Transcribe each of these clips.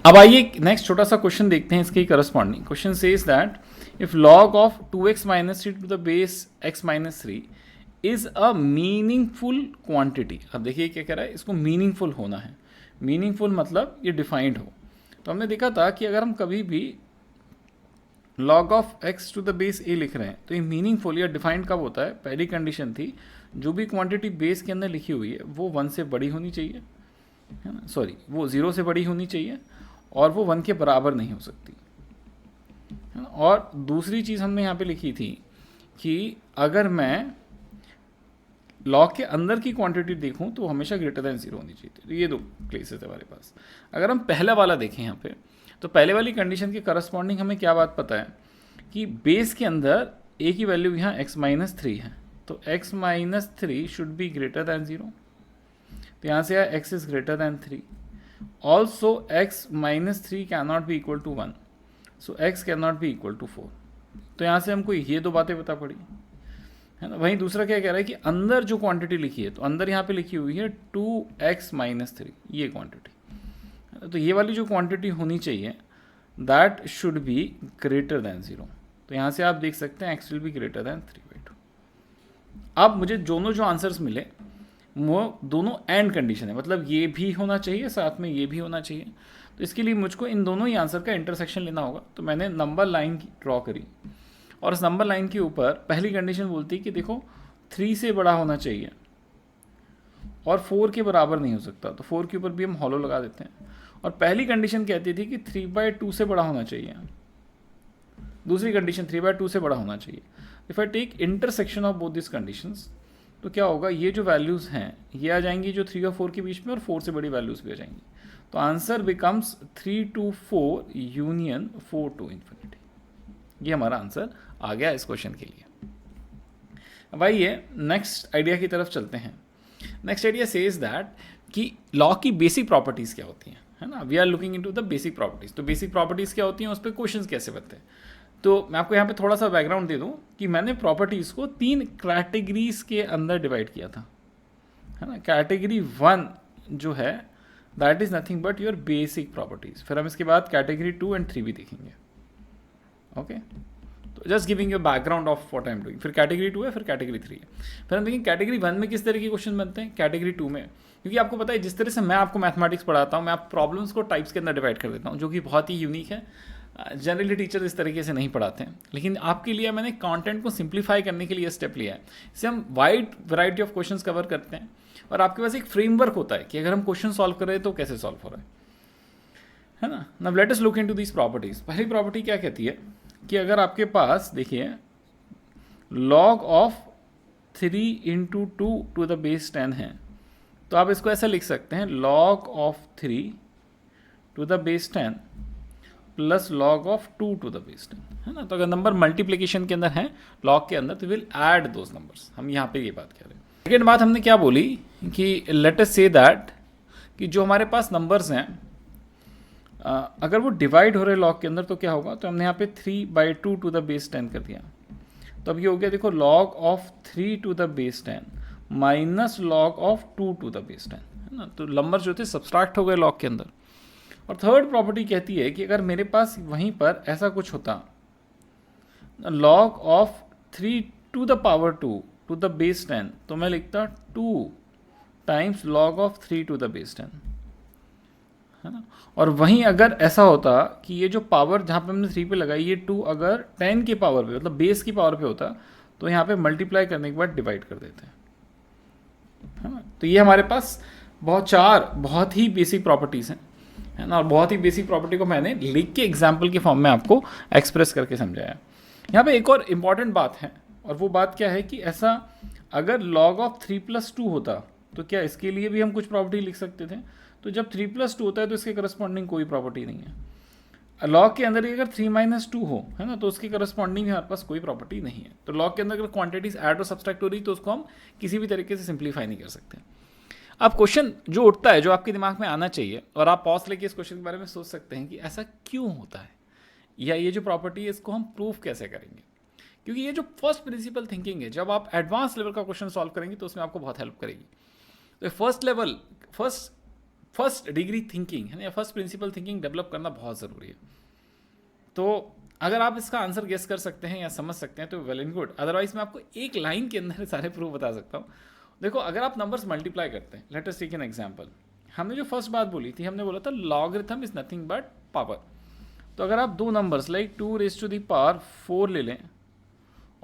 अब आइए नेक्स्ट छोटा सा क्वेश्चन देखते हैं इसके corresponding. Question says that if log of 2x minus three to the base x minus three is a meaningful quantity. अब देखिए क्या कह रहा है, इसको मीनिंगफुल होना है। मीनिंगफुल मतलब ये डिफाइंड हो। तो हमने देखा था कि अगर हम कभी भी log of x to the base a लिख रहे हैं तो ये मीनिंगफुल या डिफाइंड कब होता है? पहली कंडीशन थी जो भी क्वांटिटी बेस के अंदर लिखी हुई है वो 1 से बड़ी होनी चाहिए, है ना, सॉरी वो 0 से बड़ी होनी चाहिए और वो 1 के बराबर नहीं हो सकती, है ना। और दूसरी चीज़ हमने यहाँ पे लिखी थी कि अगर मैं लॉग के अंदर की क्वांटिटी देखूँ तो हमेशा ग्रेटर देन 0 होनी चाहिए। तो ये दो प्लेसेस है हमारे पास। अगर हम पहला वाला देखें यहाँ पे तो पहले वाली कंडीशन के करस्पॉन्डिंग हमें क्या बात पता है कि बेस के अंदर a की वैल्यू यहाँ x माइनस थ्री है, तो x minus three should be greater than 0। तो यहाँ से आया x is greater than 3। Also x minus three can not be equal to 1, so x can not be equal to 4। तो यहाँ से हमको ये दो बातें पता पड़ी, है ना। वहीं दूसरा क्या कह रहा है कि अंदर जो क्वांटिटी लिखी है तो अंदर यहाँ पे लिखी हुई है 2x माइनस थ्री, ये क्वांटिटी। तो ये वाली जो क्वांटिटी होनी चाहिए that should be greater than 0। तो यहाँ से आप देख सकते हैं x will be greater then 3/2। अब मुझे दोनों जो आंसर्स मिले वो दोनों एंड कंडीशन है, मतलब ये भी होना चाहिए साथ में ये भी होना चाहिए। तो इसके लिए मुझको इन दोनों ही आंसर का इंटरसेक्शन लेना होगा। तो मैंने नंबर लाइन ड्रॉ करी और उस नंबर लाइन के ऊपर पहली कंडीशन बोलती है कि देखो 3 से बड़ा होना चाहिए और 4 के बराबर नहीं हो सकता, तो 4 के ऊपर भी हम हॉलो लगा देते हैं। और पहली कंडीशन कहती थी कि 3/2 से बड़ा होना चाहिए, दूसरी कंडीशन 3/2 से बड़ा होना चाहिए। If I take intersection of both this conditions तो क्या होगा, ये जो वैल्यूज़ हैं ये आ जाएंगी जो 3 और 4 के बीच में, और 4 से बड़ी वैल्यूज़ भी आ जाएंगी। तो answer becomes 3 to 4 union 4 to infinity. ये हमारा आंसर आ गया इस क्वेश्चन के लिए। अब आइए नेक्स्ट आइडिया की तरफ चलते हैं। नेक्स्ट आइडिया सेज दैट कि लॉ की बेसिक प्रॉपर्टीज़ क्या होती हैं, है ना। We are looking into the basic properties. तो बेसिक प्रॉपर्टीज़ क्या होती हैं, उस पर क्वेश्चंस कैसे बनते हैं। तो मैं आपको यहाँ पे थोड़ा सा बैकग्राउंड दे दूँ कि मैंने प्रॉपर्टीज़ को 3 कैटेगरीज के अंदर डिवाइड किया था, है ना। कैटेगरी 1 जो है that is nothing but your basic properties. फिर हम इसके बाद कैटेगरी 2 एंड 3 भी देखेंगे, ओके। तो just giving your background of what I am doing. फिर कैटेगरी 2 है, फिर कैटेगरी 3 है। फिर हम देखेंगे कैटेगरी 1 में किस तरह के क्वेश्चन बनते हैं, कैटेगरी 2 में। क्योंकि आपको पता है जिस तरह से मैं आपको मैथमेटिक्स पढ़ाता हूँ, मैं आप प्रॉब्लम्स को टाइप्स के अंदर डिवाइड कर देता हूँ, जो कि बहुत ही यूनिक है। जनरली टीचर इस तरीके से नहीं पढ़ाते हैं, लेकिन आपके लिए मैंने कंटेंट को सिंप्लीफाई करने के लिए स्टेप लिया है। इससे हम wide variety of questions cover करते हैं और आपके पास एक फ्रेमवर्क होता है कि अगर हम क्वेश्चन सॉल्व कर रहे हैं तो कैसे सॉल्व हो रहा है ना। Now let us look into this properties. पहली प्रॉपर्टी क्या कहती है कि अगर आपके पास देखिए log of 3 into 2 to the base 10 है, तो आप इसको ऐसा लिख सकते हैं log of 3 to the base 10 plus log of 2 to the base 10, है ना। तो अगर नंबर मल्टीप्लिकेशन के अंदर है log के अंदर तो विल ऐड दोज नंबर्स। हम यहाँ पे ये बात कह रहे हैं। सेकेंड बात हमने क्या बोली कि लेट अस से दैट कि जो हमारे पास नंबर्स हैं अगर वो डिवाइड हो रहे log के अंदर तो क्या होगा। तो हमने यहाँ पे 3/2 to the base 10 कर दिया। तो अब ये हो गया देखो log of 3 to the base 10 minus log of 2 to the base 10, है ना। तो नंबर जो थे सब्सट्रैक्ट हो गए log के अंदर। और थर्ड प्रॉपर्टी कहती है कि अगर मेरे पास वहीं पर ऐसा कुछ होता log of 3 to the power 2 to the base 10, तो मैं लिखता 2 times log of 3 to the base 10, है ना। और वहीं अगर ऐसा होता कि ये जो पावर जहाँ पे हमने 3 पे लगाई ये 2 अगर 10 के पावर पे मतलब बेस की पावर पे होता तो यहाँ पे मल्टीप्लाई करने के बाद डिवाइड कर देते हैं, है ना। तो ये हमारे पास बहुत ही बेसिक प्रॉपर्टीज़ हैं, है ना। और बहुत ही बेसिक प्रॉपर्टी को मैंने लिख के एग्जाम्पल के फॉर्म में आपको एक्सप्रेस करके समझाया। यहाँ पे एक और इम्पॉर्टेंट बात है, और वो बात क्या है कि ऐसा अगर log ऑफ 3+2 होता तो क्या इसके लिए भी हम कुछ प्रॉपर्टी लिख सकते थे। तो जब 3+2 होता है तो इसके करस्पॉन्डिंग कोई प्रॉपर्टी नहीं है। लॉग के अंदर अगर 3-2 हो, है ना, तो उसके करस्पॉन्डिंग हमारे पास कोई प्रॉपर्टी नहीं है। तो लॉग के अंदर अगर क्वांटिटीज ऐड और सब्सट्रैक्ट हो रही तो उसको हम किसी भी तरीके से सिंप्लीफाई नहीं कर सकते। अब क्वेश्चन जो उठता है जो आपके दिमाग में आना चाहिए, और आप पॉज लेके इस क्वेश्चन के बारे में सोच सकते हैं कि ऐसा क्यों होता है, या ये जो प्रॉपर्टी है इसको हम प्रूफ कैसे करेंगे। क्योंकि ये जो फर्स्ट प्रिंसिपल थिंकिंग है, जब आप एडवांस लेवल का क्वेश्चन सॉल्व करेंगे तो उसमें आपको बहुत हेल्प करेगी। तो फर्स्ट फर्स्ट डिग्री थिंकिंग है ना, या फर्स्ट प्रिंसिपल थिंकिंग डेवलप करना बहुत ज़रूरी है। तो अगर आप इसका आंसर गेस कर सकते हैं या समझ सकते हैं तो वेल एंड गुड, अदरवाइज मैं आपको एक लाइन के अंदर सारे प्रूफ बता सकता हूँ। देखो, अगर आप नंबर्स मल्टीप्लाई करते हैं, let us take an example. हमने जो फर्स्ट बात बोली थी, हमने बोला था logarithm is nothing but power. तो अगर आप दो numbers like 2 raise to the power 4 ले लें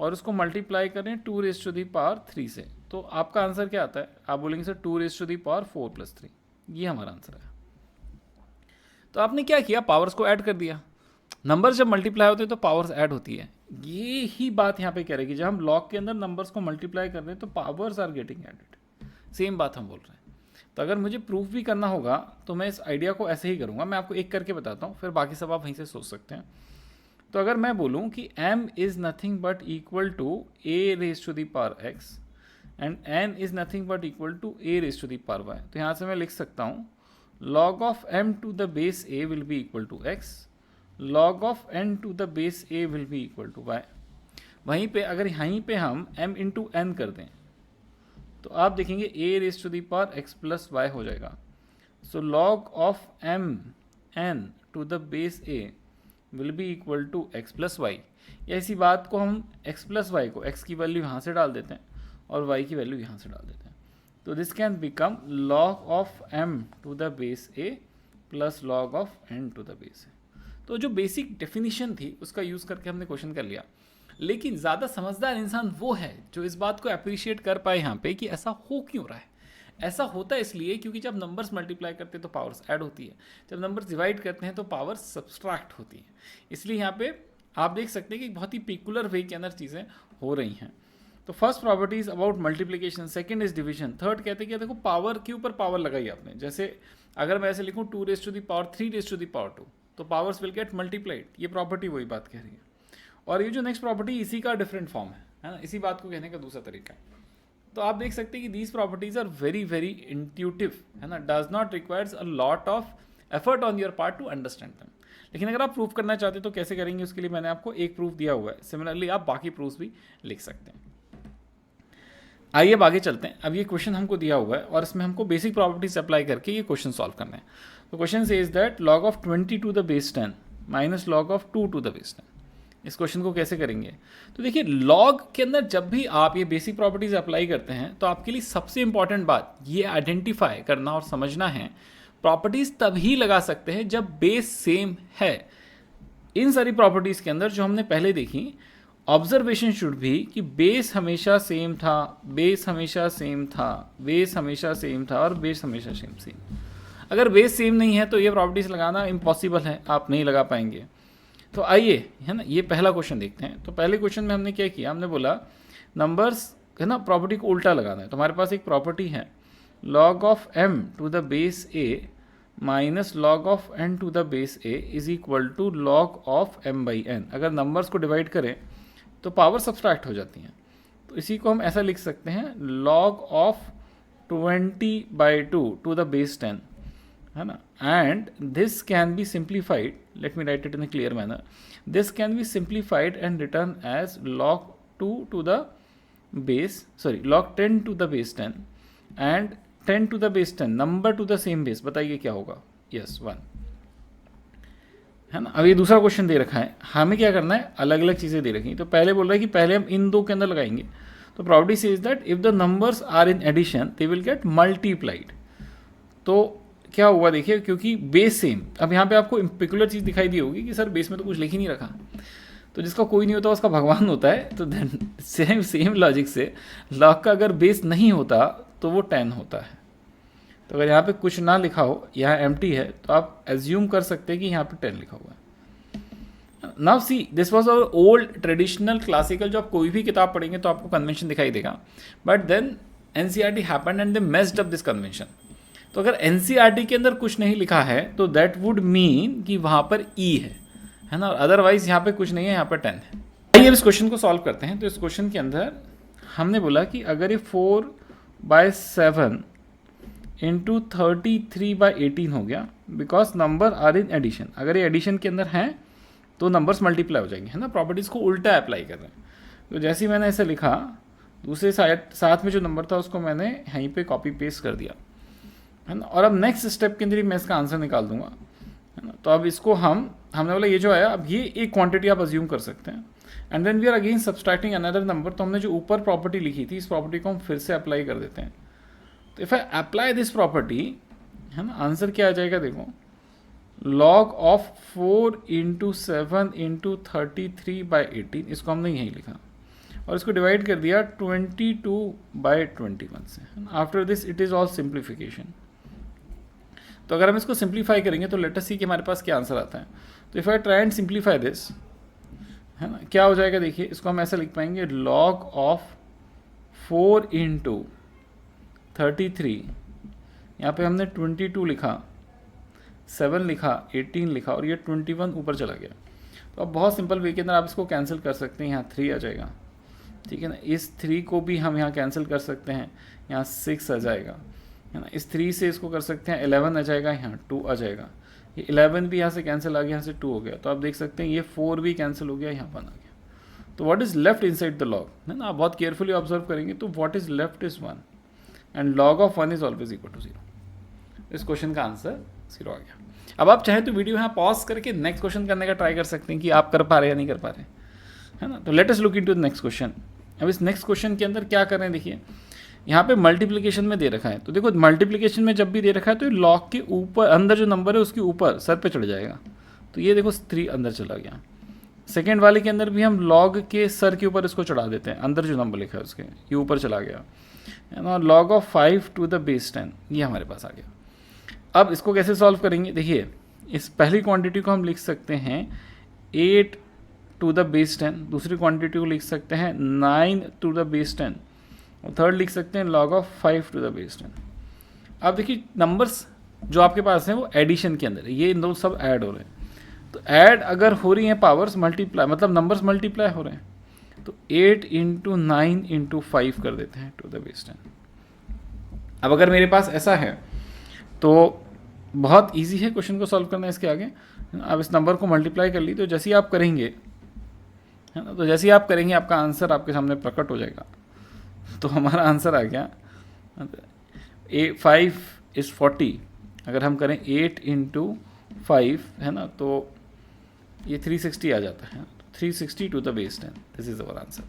और उसको मल्टीप्लाई करें 2 रेज़ टू द पावर 3 से, तो आपका आंसर क्या आता है? आप बोलेंगे sir 2 raise to the power 4 + 3, ये हमारा आंसर है। तो आपने क्या किया? पावर्स को ऐड कर दिया। नंबर्स जब मल्टीप्लाई होते हैं तो पावर्स ऐड होती है। ये ही बात यहाँ पे कह रहे हैं कि जब हम लॉग के अंदर नंबर्स को मल्टीप्लाई कर रहे हैं तो powers are getting added. Same बात हम बोल रहे हैं। तो अगर मुझे प्रूफ भी करना होगा तो मैं इस आइडिया को ऐसे ही करूँगा। मैं आपको एक करके बताता हूँ, फिर बाकी सब आप वहीं से सोच सकते हैं। तो अगर मैं बोलूँ कि m is nothing but equal to a raise to the power x and n is nothing but equal to a raise to the power y, तो यहाँ से मैं लिख सकता हूँ log of m to the base a will be equal to x, log of n to the base a will be equal to y। वहीं पे अगर यहीं पे हम m इंटू n कर दें तो आप देखेंगे a raise to the power x plus y हो जाएगा। So log of m n to the base a will be equal to x plus y. या इसी बात को हम x प्लस वाई को x की वैल्यू यहाँ से डाल देते हैं और y की वैल्यू यहाँ से डाल देते हैं। तो this can become log of m to the base a plus log of n to the base a। तो जो बेसिक डेफिनेशन थी उसका यूज़ करके हमने क्वेश्चन कर लिया। लेकिन ज़्यादा समझदार इंसान वो है जो इस बात को अप्रिशिएट कर पाए यहाँ पे कि ऐसा हो क्यों रहा है। ऐसा होता है इसलिए क्योंकि जब नंबर्स मल्टीप्लाई करते हैं तो पावर्स ऐड होती है, जब नंबर्स डिवाइड करते हैं तो पावर्स सब्सट्रैक्ट होती है। इसलिए यहाँ पे आप देख सकते हैं कि बहुत ही पेकुलर वे के अंदर चीज़ें हो रही हैं। तो first property is about multiplication, second is division, third कहते हैं कि देखो पावर के ऊपर पावर लगाई आपने। जैसे अगर मैं ऐसे लिखूँ 2 raise to the power 3 raise to the power 2, तो पावर्स विल गेट मल्टीप्लाइड। ये प्रॉपर्टी वही बात कह रही है। और ये जो नेक्स्ट प्रॉपर्टी इसी का डिफरेंट फॉर्म है ना, इसी बात को कहने का दूसरा तरीका है। तो आप देख सकते हैं कि these properties are very very intuitive, है ना, does not requires a lot of effort on your part to understand them. लेकिन अगर आप प्रूफ करना चाहते हैं तो कैसे करेंगे, उसके लिए मैंने आपको एक प्रूफ दिया हुआ है। सिमिलरली आप बाकी प्रूफ्स भी लिख सकते हैं। आइए अब आगे चलते हैं। अब ये क्वेश्चन हमको दिया हुआ है और इसमें हमको बेसिक प्रॉपर्टीज अप्लाई करके ये क्वेश्चन सॉल्व करना है। तो question says that log of 20 to the base 10 minus log of 2 to the base 10। इस क्वेश्चन को कैसे करेंगे? तो देखिए, लॉग के अंदर जब भी आप ये बेसिक प्रॉपर्टीज अप्लाई करते हैं तो आपके लिए सबसे इंपॉर्टेंट बात ये आइडेंटिफाई करना और समझना है, प्रॉपर्टीज तभी लगा सकते हैं जब बेस सेम है। इन सारी प्रॉपर्टीज के अंदर जो हमने पहले देखी, ऑब्जर्वेशन शुड भी कि बेस हमेशा सेम था, बेस हमेशा सेम था, बेस हमेशा सेम था और बेस हमेशा सेम। अगर बेस सेम नहीं है तो ये प्रॉपर्टीज लगाना इम्पॉसिबल है, आप नहीं लगा पाएंगे। तो आइए, है ना, ये पहला क्वेश्चन देखते हैं। तो पहले क्वेश्चन में हमने क्या किया, हमने बोला नंबर्स, है ना, प्रॉपर्टी को उल्टा लगाना है। तो हमारे पास एक प्रॉपर्टी है log of m to the base a minus log of n to the base a is equal to log of m by n। अगर नंबर्स को डिवाइड करें तो पावर सब्सट्रैक्ट हो जाती हैं। तो इसी को हम ऐसा लिख सकते हैं log of 20/2 to the base 10, है ना, and this can be simplified, let me write it in a clear manner, this can be simplified and return as log 2 to the base, log 10 to the base 10 and 10 to the base 10 number to the same base. बताइए क्या होगा? Yes, 1, है ना। अब ये दूसरा question दे रखा है, हमें क्या करना है, अलग अलग चीज़ें दे रखी हैं। तो पहले बोल रहा है कि पहले हम इन दो के अंदर लगाएंगे। तो property says that if the numbers are in addition they will get multiplied. तो क्या हुआ देखिए, क्योंकि बेस सेम, अब यहाँ पे आपको पेकुलर चीज़ दिखाई दी होगी कि सर बेस में तो कुछ लिख ही नहीं रखा। तो जिसका कोई नहीं होता उसका भगवान होता है। तो देन सेम लॉजिक से लॉग का अगर बेस नहीं होता तो वो 10 होता है। तो अगर यहाँ पे कुछ ना लिखा हो, यहाँ एम्प्टी है, तो आप एज्यूम कर सकते हैं कि यहाँ पे 10 लिखा हुआ है। Now see, this was our old traditional classical, जो आप कोई भी किताब पढ़ेंगे तो आपको कन्वेंशन दिखाई देगा। But then NCERT happened and they messed up this convention. तो अगर एनसीईआरटी के अंदर कुछ नहीं लिखा है तो दैट वुड मीन कि वहाँ पर ई है ना, अदरवाइज यहाँ पे कुछ नहीं है, यहाँ पर 10 है। आइए अब इस क्वेश्चन को सॉल्व करते हैं। तो इस क्वेश्चन के अंदर हमने बोला कि अगर ये 4/7 इंटू 33/18 हो गया, because number are in addition. अगर ये एडिशन के अंदर हैं तो नंबर्स मल्टीप्लाई हो जाएंगे, है ना। प्रॉपर्टीज़ को उल्टा अप्लाई कर रहे हैं। तो जैसे ही मैंने ऐसे लिखा, दूसरे साथ में जो नंबर था उसको मैंने यहीं पे कॉपी पेस्ट कर दिया। है ना। और अब नेक्स्ट स्टेप के अंदर ही मैं इसका आंसर निकाल दूंगा, है ना। तो अब इसको हमने बोला ये जो आया, अब ये एक क्वांटिटी आप अज्यूम कर सकते हैं, and then we are again subtracting another number. तो हमने जो ऊपर प्रॉपर्टी लिखी थी, इस प्रॉपर्टी को हम फिर से अप्लाई कर देते हैं। तो if I apply this property, है ना, आंसर क्या आ जाएगा देखो, log ऑफ 4 इंटू 7 इंटू 33/18, इसको हमने यहीं लिखा और इसको डिवाइड कर दिया 22/21 से। After this it is all simplification. तो अगर हम इसको सिंप्लीफाई करेंगे तो लेट अस सी कि हमारे पास क्या आंसर आता है। तो if I try and simplify this, है ना, क्या हो जाएगा देखिए, इसको हम ऐसा लिख पाएंगे, log ऑफ 4 इंटू 33, यहाँ पे हमने 22 लिखा, 7 लिखा, 18 लिखा और ये 21 ऊपर चला गया। तो अब बहुत सिंपल वे के अंदर आप इसको कैंसिल कर सकते हैं, यहाँ 3 आ जाएगा, ठीक है ना। इस 3 को भी हम यहाँ कैंसिल कर सकते हैं, यहाँ 6 आ जाएगा, है ना। इस 3 से इसको कर सकते हैं, 11 आ जाएगा, यहाँ 2 आ जाएगा, ये 11 भी यहाँ से कैंसिल आ गया, यहाँ से 2 हो गया। तो आप देख सकते हैं ये 4 भी कैंसिल हो गया, यहाँ 1 आ गया। तो what is left inside the log, है ना, आप बहुत केयरफुली ऑब्जर्व करेंगे तो what is left is 1 and log of 1 is always equal to 0। इस क्वेश्चन का आंसर 0 आ गया। अब आप चाहें तो वीडियो यहाँ पॉज करके नेक्स्ट क्वेश्चन करने का ट्राई कर सकते हैं कि आप कर पा रहे हैं या नहीं कर पा रहे, है ना। तो let us look into the next question. अब इस नेक्स्ट क्वेश्चन के अंदर क्या कर रहे हैं, देखिए यहाँ पे मल्टीप्लिकेशन में दे रखा है। तो देखो मल्टीप्लिकेशन में जब भी दे रखा है तो लॉग के ऊपर अंदर जो नंबर है उसके ऊपर सर पे चढ़ जाएगा। तो ये देखो 3 अंदर चला गया। सेकेंड वाले के अंदर भी हम लॉग के सर के ऊपर इसको चढ़ा देते हैं, अंदर जो नंबर लिखा है उसके ये ऊपर चला गया, है ना। log of 5 to the base 10 ये हमारे पास आ गया। अब इसको कैसे सॉल्व करेंगे, देखिए इस पहली क्वांटिटी को हम लिख सकते हैं 8 टू द बेस 10, दूसरी क्वांटिटी को लिख सकते हैं 9 टू द बेस 10 और थर्ड लिख सकते हैं log of 5 to the base 10। अब देखिए नंबर्स जो आपके पास हैं वो एडिशन के अंदर है, ये इन दोनों सब ऐड हो रहे हैं। तो ऐड अगर हो रही हैं पावर्स मल्टीप्लाई, मतलब नंबर्स मल्टीप्लाई हो रहे हैं, तो 8 इंटू 9 इंटू 5 कर देते हैं टू द बेस 10। अब अगर मेरे पास ऐसा है तो बहुत इजी है क्वेश्चन को सॉल्व करना इसके आगे। अब इस नंबर को मल्टीप्लाई कर ली, तो जैसे ही आप करेंगे, है ना, तो जैसे ही आप करेंगे आपका आंसर आपके सामने प्रकट हो जाएगा। तो हमारा आंसर आ गया 5 इज़ 40। अगर हम करें 8 इंटू 5, है ना, तो ये 360 आ जाता है। 360 to the base 10, this is our answer.